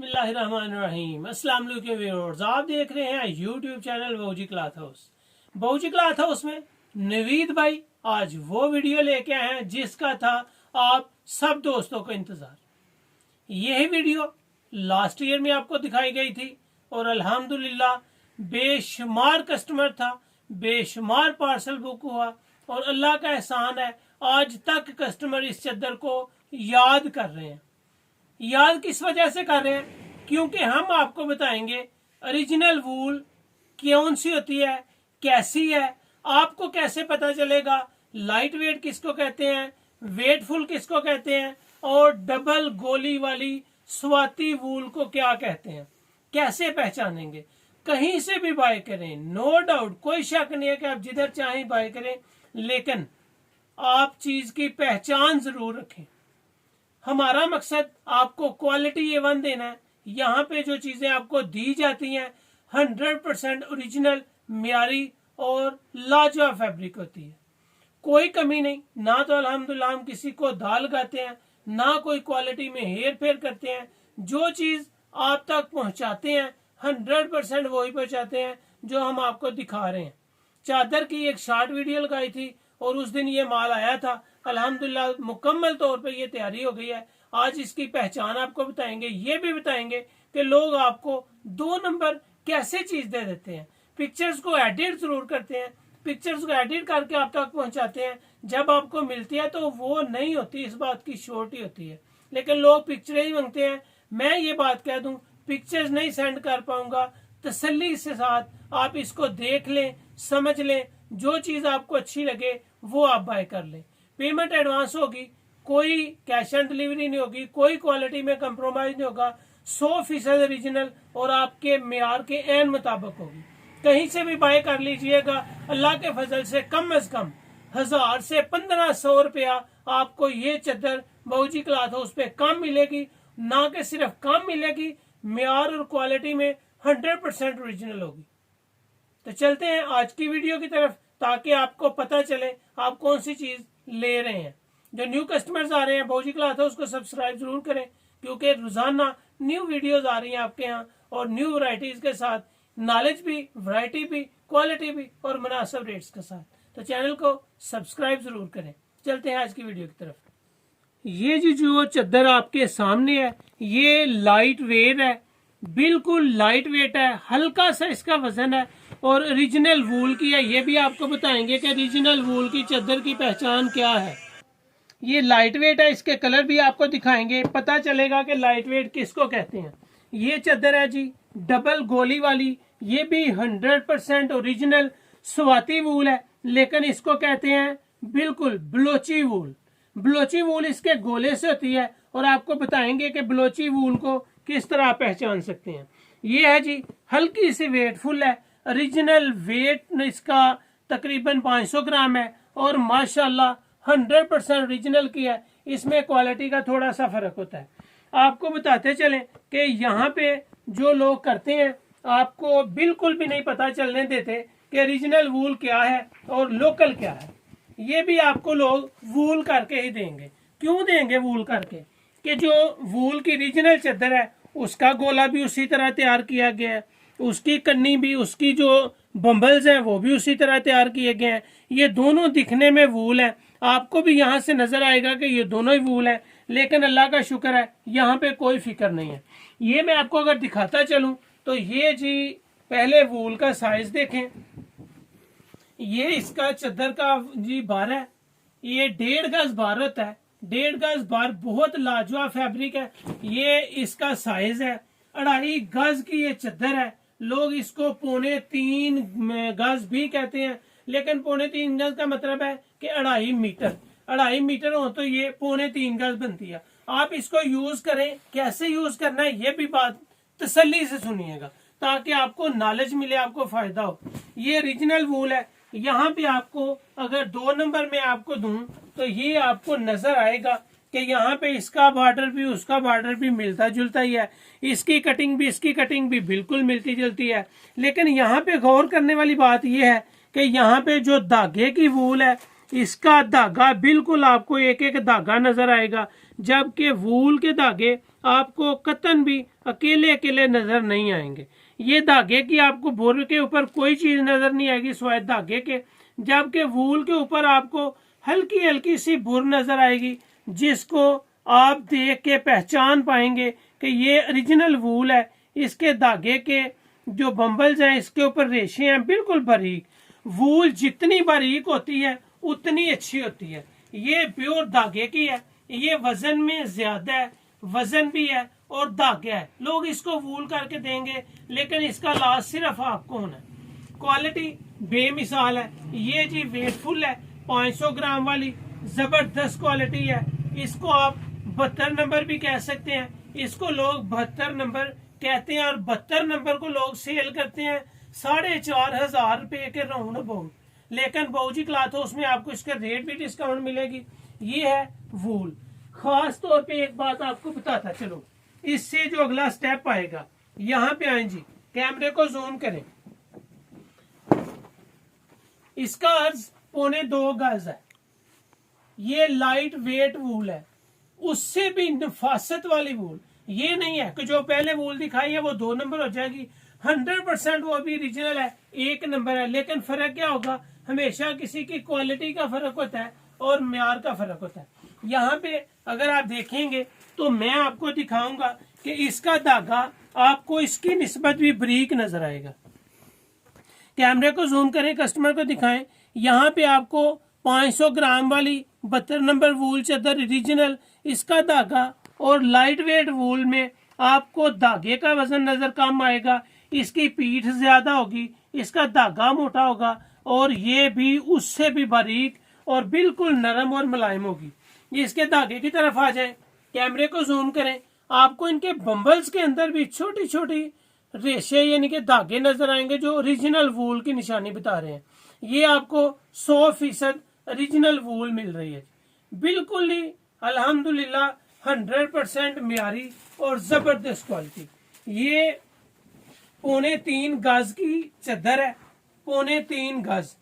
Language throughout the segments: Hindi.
बिस्मिल्लाहिर्रहमानिर्रहीम। अस्सलाम वालेकुम व्यूअर्स, आप देख रहे हैं YouTube channel Bahuji Cloth House. Bahuji Cloth House में नवीद भाई आज वो वीडियो लेके आए हैं जिसका था आप सब दोस्तों को इंतजार। यही वीडियो लास्ट ईयर में आपको दिखाई गई थी और अल्हम्दुलिल्लाह बेशुमार कस्टमर था, बेशुमार पार्सल बुक हुआ और अल्लाह का एहसान है आज तक कस्टमर इस चद्दर को याद कर रहे हैं। याद किस वजह से कर रहे हैं? क्योंकि हम आपको बताएंगे ओरिजिनल वूल कौन सी होती है, कैसी है, आपको कैसे पता चलेगा, लाइट वेट किसको कहते हैं, वेटफुल किसको कहते हैं और डबल गोली वाली स्वाति वूल को क्या कहते हैं, कैसे पहचानेंगे। कहीं से भी बाय करें, नो डाउट, कोई शक नहीं है कि आप जिधर चाहें बाय करें, लेकिन आप चीज की पहचान जरूर रखें। हमारा मकसद आपको क्वालिटी A1 देना है। यहाँ पे जो चीजें आपको दी जाती हैं 100% ओरिजिनल, म्यारी और लाजवाब फैब्रिक होती है, कोई कमी नहीं। ना तो अल्हम्दुलिल्लाह हम किसी को दाल लगाते हैं, ना कोई क्वालिटी में हेर फेर करते हैं। जो चीज आप तक पहुंचाते हैं 100% वही पहुंचाते हैं जो हम आपको दिखा रहे हैं। चादर की एक शॉर्ट वीडियो लगाई थी और उस दिन ये माल आया था। अल्हम्दुलिल्लाह मुकम्मल तौर पे ये तैयारी हो गई है। आज इसकी पहचान आपको बताएंगे, ये भी बताएंगे कि लोग आपको 2 नंबर कैसे चीज दे देते हैं। पिक्चर्स को एडिट जरूर करते हैं, पिक्चर्स को एडिट करके आप तक पहुंचाते हैं, जब आपको मिलती है तो वो नहीं होती, इस बात की श्योरिटी होती है। लेकिन लोग पिक्चरें ही मांगते हैं। मैं ये बात कह दूं, पिक्चर्स नहीं सेंड कर पाऊंगा, तसल्ली के साथ आप इसको देख लें, समझ लें, जो चीज आपको अच्छी लगे वो आप बाय कर लें। पेमेंट एडवांस होगी, कोई कैश ऑन डिलीवरी नहीं होगी, कोई क्वालिटी में कंप्रोमाइज नहीं होगा, 100% ओरिजिनल और आपके मेयार के एन मुताबिक होगी। कहीं से भी बाय कर लीजिएगा, अल्लाह के फजल से कम 1000 से 1500 रुपया आपको ये चद्दर बहूजी क्लॉथ हाउस पे कम मिलेगी। ना कि सिर्फ कम मिलेगी, मेयार और क्वालिटी में 100% ओरिजिनल होगी। तो चलते हैं आज की वीडियो की तरफ, ताकि आपको पता चले आप कौन सी चीज ले रहे हैं। जो न्यू कस्टमर्स आ रहे हैं बहूजी क्लॉथ हाउस को सब्सक्राइब जरूर करें, क्योंकि रोजाना न्यू वीडियोस आ रही हैं आपके यहाँ और न्यू वैरायटीज के साथ, नॉलेज भी, वैरायटी भी, क्वालिटी भी और मुनासिब रेट्स के साथ। तो चैनल को सब्सक्राइब जरूर करें। चलते हैं आज की वीडियो की तरफ। ये जो चद्दर आपके सामने है ये लाइट वेट है, बिल्कुल लाइट वेट है, हल्का सा इसका वजन है और ओरिजिनल वूल की है। ये भी आपको बताएंगे कि ओरिजिनल वूल की चद्दर की पहचान क्या है। ये लाइट वेट है, इसके कलर भी आपको दिखाएंगे, पता चलेगा कि लाइट वेट किसको कहते हैं। ये चद्दर है जी डबल गोली वाली, ये भी 100% ओरिजिनल स्वाति वूल है, लेकिन इसको कहते हैं बिल्कुल बलोची वूल। बलोची वूल इसके गोले से होती है और आपको बताएंगे कि बलोची वूल को किस तरह पहचान सकते हैं। ये है जी हल्की सी वेटफुल है, ओरिजिनल वेट इसका तकरीबन 500 ग्राम है और माशाल्लाह 100% ओरिजिनल की है। इसमें क्वालिटी का थोड़ा सा फर्क होता है। आपको बताते चलें कि यहाँ पे जो लोग करते हैं आपको बिल्कुल भी नहीं पता चलने देते कि ओरिजिनल वूल क्या है और लोकल क्या है। ये भी आपको लोग वूल करके ही देंगे। क्यों देंगे वूल करके? कि जो वूल की ओरिजिनल चद्दर है उसका गोला भी उसी तरह तैयार किया गया है, उसकी कन्नी भी, उसकी जो बम्बल्स हैं वो भी उसी तरह तैयार किए गए हैं। ये दोनों दिखने में वूल है, आपको भी यहाँ से नजर आएगा कि ये दोनों ही वूल है, लेकिन अल्लाह का शुक्र है यहाँ पे कोई फिक्र नहीं है। ये मैं आपको अगर दिखाता चलूं तो ये जी पहले वूल का साइज देखें। ये इसका चद्दर का जी बार है, ये 1.5 गज बार होता है। 1.5 गज बार बहुत लाजवाब फैब्रिक है। ये इसका साइज है 2.5 गज की ये चद्दर है। लोग इसको 3.25 गज भी कहते हैं, लेकिन 3.25 गज का मतलब है कि 2.5 मीटर हो तो ये 3.25 गज बनती है। आप इसको यूज करें, कैसे यूज करना है ये भी बात तसल्ली से सुनिएगा, ताकि आपको नॉलेज मिले, आपको फायदा हो। ये ओरिजिनल वूल है। यहाँ पे आपको अगर 2 नंबर में आपको दूं तो ये आपको नजर आएगा कि यहाँ पे इसका बॉर्डर भी उसका बॉर्डर भी मिलता जुलता ही है, इसकी कटिंग भी इसकी कटिंग भी बिल्कुल मिलती जुलती है। लेकिन यहाँ पे गौर करने वाली बात यह है कि यहाँ पे जो धागे की वूल है इसका धागा बिल्कुल आपको एक एक धागा नजर आएगा, जबकि वूल के धागे आपको कतन भी अकेले अकेले नजर नहीं आएंगे। ये धागे की आपको बुर के ऊपर कोई चीज नजर नहीं आएगी स्वाय धागे के, जबकि वूल के ऊपर आपको हल्की हल्की सी बुर नजर आएगी, जिसको आप देख के पहचान पाएंगे कि ये ओरिजिनल वूल है। इसके धागे के जो बम्बल्स हैं, इसके ऊपर रेशे हैं बिल्कुल बारीक। वूल जितनी बारीक होती है उतनी अच्छी होती है। ये प्योर धागे की है, ये वजन में ज्यादा है, वजन भी है और धागा है। लोग इसको वूल करके देंगे लेकिन इसका लॉस सिर्फ आपको होना है। क्वालिटी बेमिसाल है। ये जी वेटफुल है, 500 ग्राम वाली जबरदस्त क्वालिटी है। इसको आप 72 नंबर भी कह सकते हैं, इसको लोग 72 नंबर कहते हैं और 72 नंबर को लोग सेल करते हैं 4,500 रुपए के राउंड अबाउट। लेकिन बाबूजी क्लॉथ हाउस में आपको इसका रेट भी डिस्काउंट मिलेगी। ये है वूल। खास तौर पे एक बात आपको बताता चलो, इससे जो अगला स्टेप आएगा, यहाँ पे आए जी, कैमरे को जूम करें। इसका अर्ज 2.25 गज है। ये लाइट वेट वूल है, उससे भी नफासत वाली वूल। ये नहीं है कि जो पहले वूल दिखाई है वो 2 नंबर हो जाएगी। 100% वो भी ओरिजिनल है, 1 नंबर है। लेकिन फर्क क्या होगा, हमेशा किसी की क्वालिटी का फर्क होता है और म्यार का फर्क होता है। यहाँ पे अगर आप देखेंगे तो मैं आपको दिखाऊंगा कि इसका धागा आपको इसकी निस्बत भी बारीक नजर आएगा। कैमरे को जूम करें, कस्टमर को दिखाएं। यहाँ पे आपको 500 ग्राम वाली 72 नंबर वूल चादर ओरिजिनल, इसका धागा और लाइट वेट वूल में आपको धागे का वजन नजर कम आएगा, इसकी पीठ ज्यादा होगी, इसका धागा मोटा होगा और ये भी उससे भी बारीक और बिल्कुल नरम और मुलायम होगी। इसके धागे की तरफ आ जाए, कैमरे को जूम करें, आपको इनके बम्बल्स के अंदर भी छोटी छोटी रेशे यानी कि धागे नजर आएंगे जो ओरिजिनल वूल की निशानी बता रहे हैं। ये आपको 100% ओरिजिनल वूल मिल रही है, बिल्कुल ही अल्हम्दुलिल्लाह 100% म्यारी और जबरदस्त क्वालिटी। ये 3.25 गज की चादर है, 3.25 गज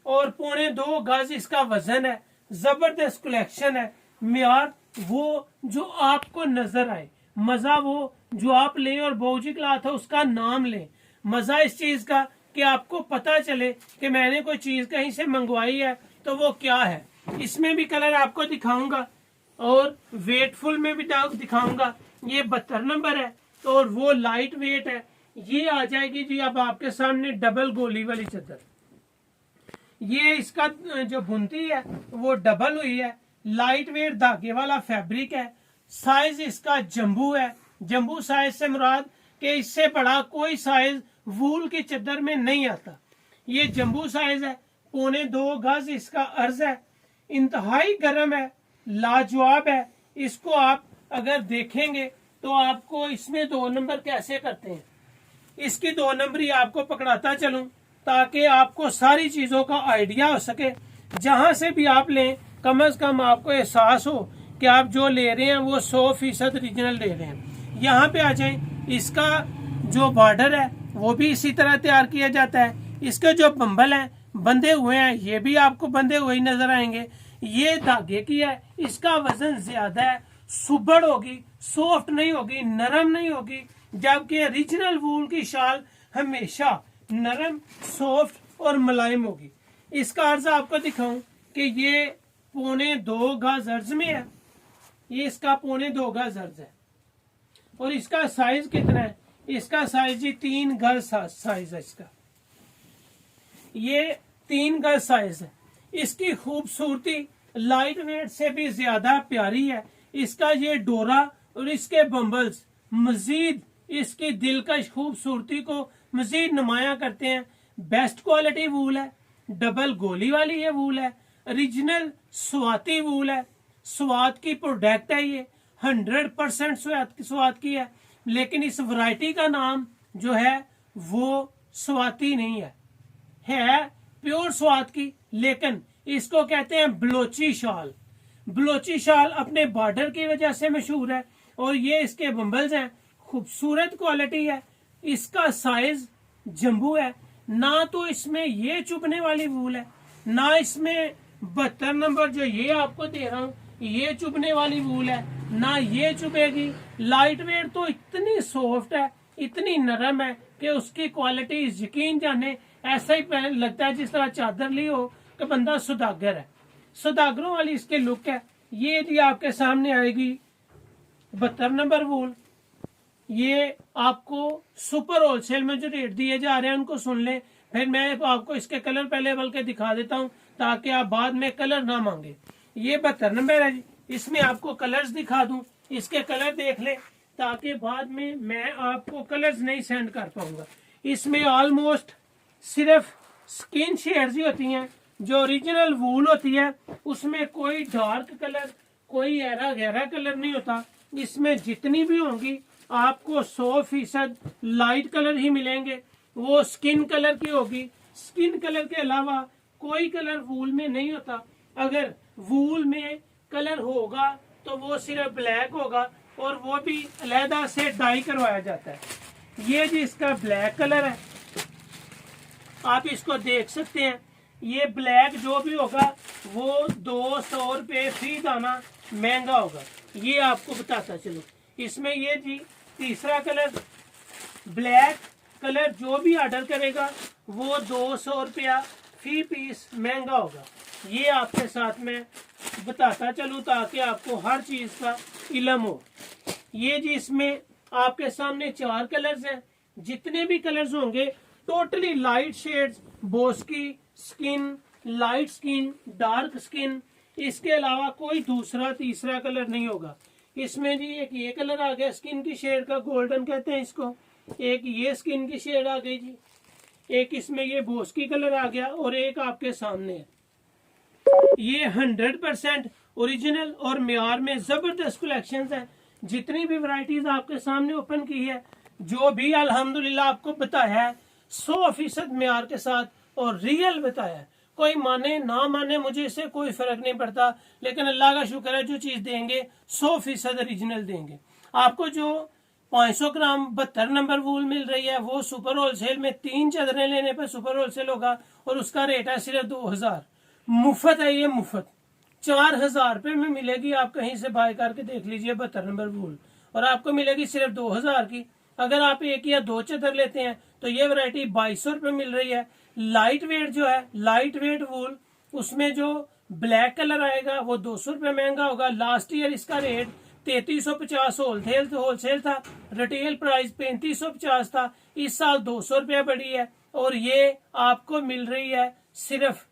और 2.25 गज इसका वजन है। जबरदस्त कलेक्शन है। म्यार वो जो आपको नजर आए, मजा वो जो आप लें और बाबूजी क्लॉथ है उसका नाम लें। मजा इस चीज का कि आपको पता चले कि मैंने कोई चीज कहीं से मंगवाई है तो वो क्या है। इसमें भी कलर आपको दिखाऊंगा और वेटफुल में भी दिखाऊंगा। ये 72 नंबर है और वो लाइट वेट है। ये आ जाएगी जी अब आपके सामने डबल गोली वाली चादर। ये इसका जो बुनती है वो डबल हुई है, लाइट वेट धागे वाला फैब्रिक है। साइज इसका जंबू है। जंबू साइज से मुराद कि इससे बड़ा कोई साइज वूल की चादर में नहीं आता। ये जंबू साइज है, 2.25 गज इसका अर्ज है। इंतहाई गर्म है, लाजवाब है। इसको आप अगर देखेंगे तो आपको इसमें 2 नंबर कैसे करते हैं, इसकी 2 नंबरी आपको पकड़ाता चलूं ताकि आपको सारी चीजों का आइडिया हो सके। जहां से भी आप लें कम से कम आपको एहसास हो कि आप जो ले रहे हैं वो 100% ओरिजिनल ले रहे हैं। यहाँ पे आ जाएं, इसका जो बॉर्डर है वो भी इसी तरह तैयार किया जाता है। इसके जो बम्बल हैं बंधे हुए हैं, ये भी आपको बंधे हुए ही नजर आएंगे। ये धागे की है, इसका वजन ज्यादा है, सुबड़ होगी, सॉफ्ट नहीं होगी, नरम नहीं होगी। जबकि ओरिजिनल वूल की शाल हमेशा नरम, सॉफ्ट और मुलायम होगी। इसका अर्ज आपको दिखाऊं कि ये 2.25 गज अर्ज में है। ये इसका 2.25 गज अर्ज है और इसका साइज कितना है, इसका साइज जी 3 गज साइज है इसका। ये 3 गज साइज है। इसकी खूबसूरती लाइट वेट से भी ज्यादा प्यारी है। इसका ये डोरा और इसके बम्बल्स मजीद इसकी दिलकश खूबसूरती को मजीद नुमाया करते हैं। बेस्ट क्वालिटी वूल है, डबल गोली वाली ये वूल है, ओरिजिनल स्वाति वूल है, स्वात की प्रोडक्ट है। ये 100% स्वात की है। लेकिन इस वैरायटी का नाम जो है वो स्वाति नहीं है प्योर स्वात की। लेकिन इसको कहते हैं बलोची शाल। बलोची शाल अपने बॉर्डर की वजह से मशहूर है और ये इसके बम्बल्स हैं, खूबसूरत क्वालिटी है। इसका साइज जंबू है, ना तो इसमें ये चुभने वाली वूल है, ना इसमें 72 नंबर जो ये आपको दे रहा हूं ये चुभने वाली वूल है। ना ये चुभेगी। लाइट वेट तो इतनी सॉफ्ट है, इतनी नरम है कि उसकी क्वालिटी यकीन जाने ऐसा ही लगता है जिस तरह चादर ली हो कि बंदा सुदागर है। सुदागरों वाली इसके लुक है। ये जी आपके सामने आएगी 72 नंबर वूल। ये आपको सुपर होलसेल में जो रेट दिए जा रहे हैं उनको सुन लें, फिर मैं आपको इसके कलर पहले बल्कि दिखा देता हूं ताकि आप बाद में कलर ना मांगे। ये 72 नंबर है जी। इसमें आपको कलर्स दिखा दूं, इसके कलर देख ले ताकि बाद में मैं आपको कलर्स नहीं सेंड कर पाऊंगा। इसमें ऑलमोस्ट सिर्फ स्किन शेड्स ही होती हैं, जो ओरिजिनल वूल होती है उसमें कोई डार्क कलर, कोई गहरा कलर नहीं होता। इसमें जितनी भी होंगी आपको 100% लाइट कलर ही मिलेंगे, वो स्किन कलर की होगी। स्किन कलर के अलावा कोई कलर वूल में नहीं होता। अगर वूल में कलर होगा तो वो सिर्फ ब्लैक होगा और वो भी अलहदा से डाई करवाया जाता है। ये जी इसका ब्लैक कलर है, आप इसको देख सकते हैं। ये ब्लैक जो भी होगा वो 200 रुपये फी दाना महंगा होगा, ये आपको बताता चलो। इसमें ये जी तीसरा कलर ब्लैक कलर जो भी ऑर्डर करेगा वो 200 रुपया फी पीस महंगा होगा, ये आपके साथ में बताता चलूँ ताकि आपको हर चीज का इल्म हो। ये जी इसमें आपके सामने 4 कलर्स हैं। जितने भी कलर्स होंगे totally light shades, Boski skin, light skin, dark skin, इसके अलावा कोई दूसरा तीसरा कलर नहीं होगा। इसमें जी एक ये कलर आ गया स्किन की शेड का, गोल्डन कहते हैं इसको। एक ये स्किन की शेड आ गई जी, एक इसमें ये बोस्की कलर आ गया और एक आपके सामने है। ये 100% ओरिजिनल और म्यार में जबरदस्त कलेक्शंस हैं। जितनी भी वैरायटीज आपके सामने ओपन की है, जो भी अल्हम्दुलिल्लाह आपको बताया है 100% म्यार के साथ और रियल बताया है। कोई माने ना माने मुझे इससे कोई फर्क नहीं पड़ता, लेकिन अल्लाह का शुक्र है जो चीज देंगे 100% ओरिजिनल देंगे। आपको जो 500 ग्राम 72 नंबर वूल मिल रही है वो सुपर होलसेल में 3 चादरें लेने पर सुपर होलसेल होगा और उसका रेट है सिर्फ 2000। मुफ्त है ये, मुफ्त 4000 रुपये में मिलेगी। आप कहीं से बाय करके देख लीजिए 72 नंबर वूल, और आपको मिलेगी सिर्फ 2000 की। अगर आप एक या 2 चादर लेते हैं तो ये वैरायटी 2200 रुपये मिल रही है। लाइट वेट जो है, लाइट वेट वूल, उसमें जो ब्लैक कलर आएगा वो 200 रुपये महंगा होगा। लास्ट ईयर इसका रेट 3350 होलसेल था, रिटेल प्राइस 3550 था। इस साल 200 रुपया बढ़ी है और ये आपको मिल रही है सिर्फ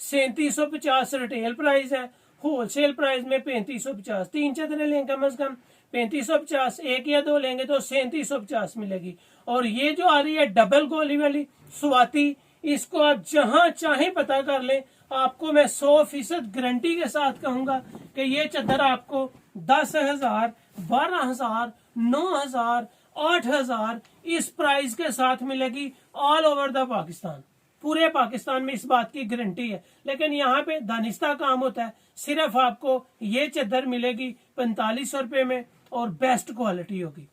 3750 रिटेल प्राइस है, होलसेल प्राइस में 3550। 3 चादरें लेंगे कम से कम 3550, एक या 2 लेंगे तो 3750 मिलेगी। और ये जो आ रही है डबल गोली वाली स्वाति, इसको आप जहां चाहे पता कर ले, आपको मैं 100% गारंटी के साथ कहूंगा कि ये चादर आपको 10,000, 12,000, 9,000, 8,000 इस प्राइस के साथ मिलेगी ऑल ओवर द पाकिस्तान। पूरे पाकिस्तान में इस बात की गारंटी है। लेकिन यहाँ पे दानिस्ता काम होता है। सिर्फ आपको ये चादर मिलेगी 4500 रुपये में और बेस्ट क्वालिटी होगी।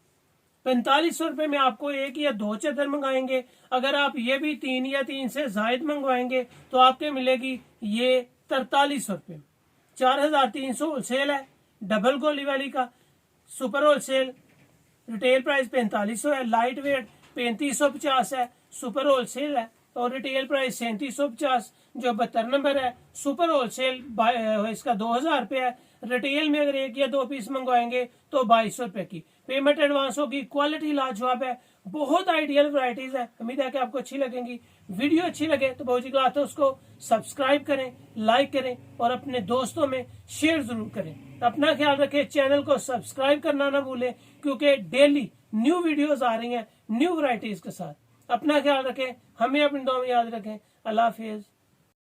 4500 रुपये में आपको एक या 2 चादर मंगाएंगे, अगर आप ये भी 3 या 3 से जायद मंगवाएंगे तो आपके मिलेगी ये 4300 रुपये। 4300 होलसेल है डबल गोली वाली का, सुपर होलसेल रिटेल प्राइस 4500 है, लाइट वेट 3550 है, सुपर होलसेल है और रिटेल प्राइस 3750। जो 72 नंबर है सुपर होलसेल इसका 2000 रुपये है। रिटेल में अगर 1 या 2 पीस मंगवाएंगे तो 2200 रुपये की पेमेंट एडवांस होगी। क्वालिटी लाजवाब है, बहुत आइडियल वैरायटीज है। उम्मीद है कि आपको अच्छी लगेंगी। वीडियो अच्छी लगे तो बाऊजी क्लॉथ हाउस को सब्सक्राइब करें, लाइक करें और अपने दोस्तों में शेयर जरूर करें। अपना ख्याल रखें, चैनल को सब्सक्राइब करना ना भूलें क्योंकि डेली न्यू वीडियोज आ रही हैं न्यू वैरायटीज के साथ। अपना ख्याल रखें, हमें अपनी दुआ में याद रखें। अल्लाह हाफिज।